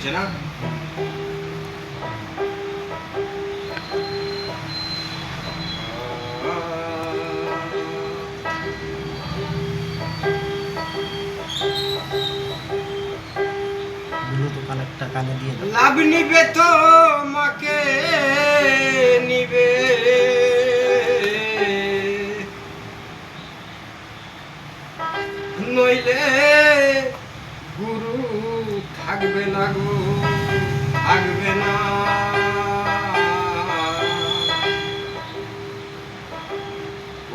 হচ্ছে না। কানে দিয়ে লাভ নিবে তো মাকে নিবে, নইলে গুরু থাকবে না গো, থাকবে না।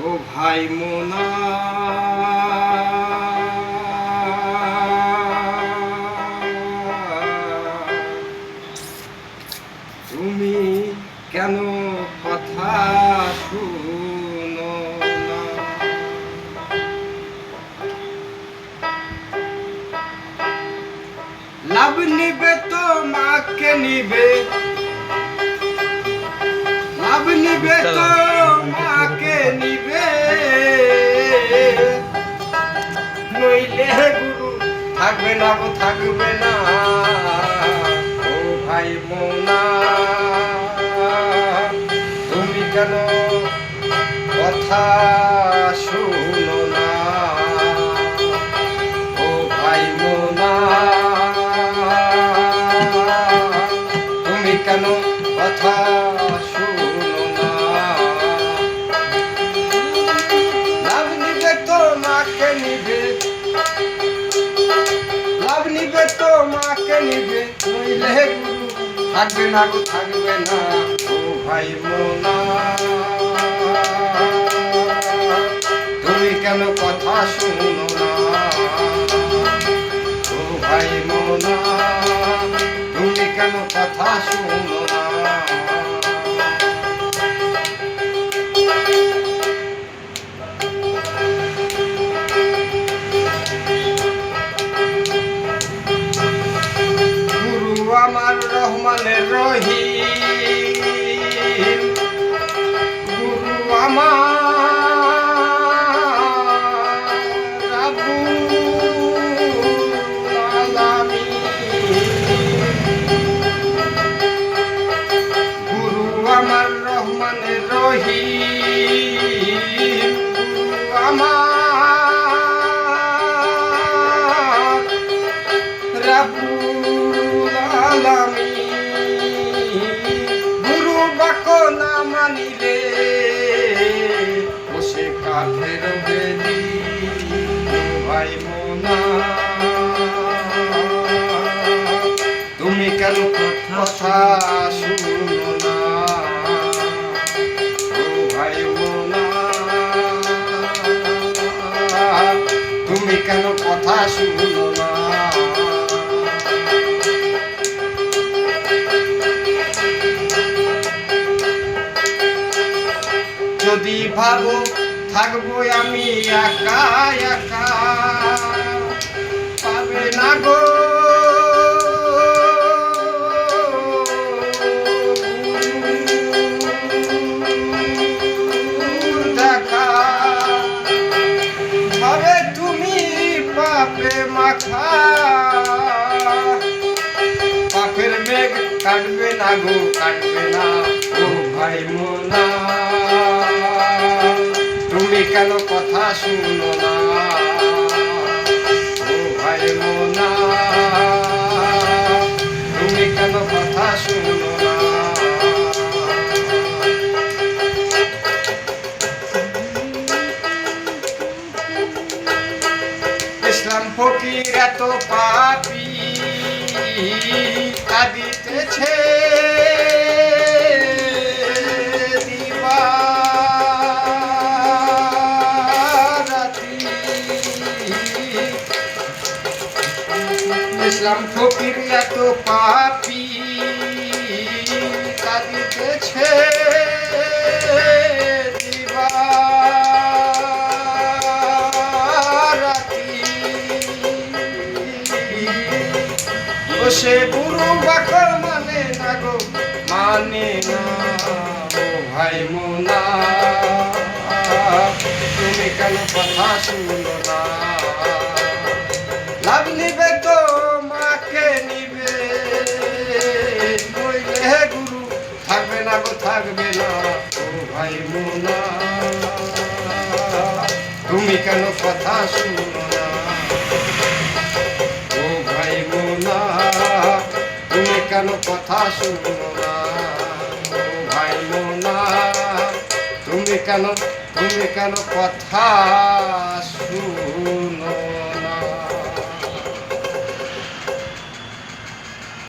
ও ভাই মোনা তুমি কেন কথা শুনো না? লাভ নিবে তো মাকে নিবে, লাভ নিবে তো মাকে নিবে, নইলে গুরু থাকবে না গো, থাকবে না। ও ভাই মোনা তুমি কেন কথা শুনো না? ও ভাই মোনা তুমি কেন কথা শুনো না? লাভ নিবে তো মাকে নিবে, লাভ নিবে তো মাকে নিবে, নইলে গুরু থাকবে না গো, থাকবে না। ও ভাই মোনা তুমি কেন কথা শুনো না? ও ভাই মোনা তুমি কেন কথা শুনো না? গুরু আমার রহমানের রহিম, গুরু আমার রাব্বুল আলামিন, গুরু আমার রহমানের রহিম, গুরু আমার রাব্বুল আলামিন। গুরু বাক্য না মানিলে বসে কাঠের বেদি। ভাই মোনা তুমি কেন কথা শুনো না? ও ভাই মোনা তুমি কেন কথা শুনো না? যদি ভাবো থাকবো আমি একা একা, পাবে না গো দেখা। হবে তুমি পাপে মাখা, পাপের মেঘ কাটবে না গো, কাটবে না। ও ভাই মোনা তুমি কেন কথা শুনো না? ও ভাই মোনা তুমি কেন কথা শুনো না? ইসলাম ফকির এত পাপী কাঁদিতেছে দিবারাতি। ইসলাম ফকির এত পাপী কাঁদিতেছে দিবারাতি। সে গুরু বাক্য মানে না গো, মানে না। ও ভাই মোনা তুমি কেন কথা শুনো না? লাভ নিবে তো মাকে নিবে, মোনা তুমি কেন কথা শুনো না ও ভাই মোনা তুমি কেন কথা শুনো না ও ভাই মোনা তুমি কেন কথা শুনো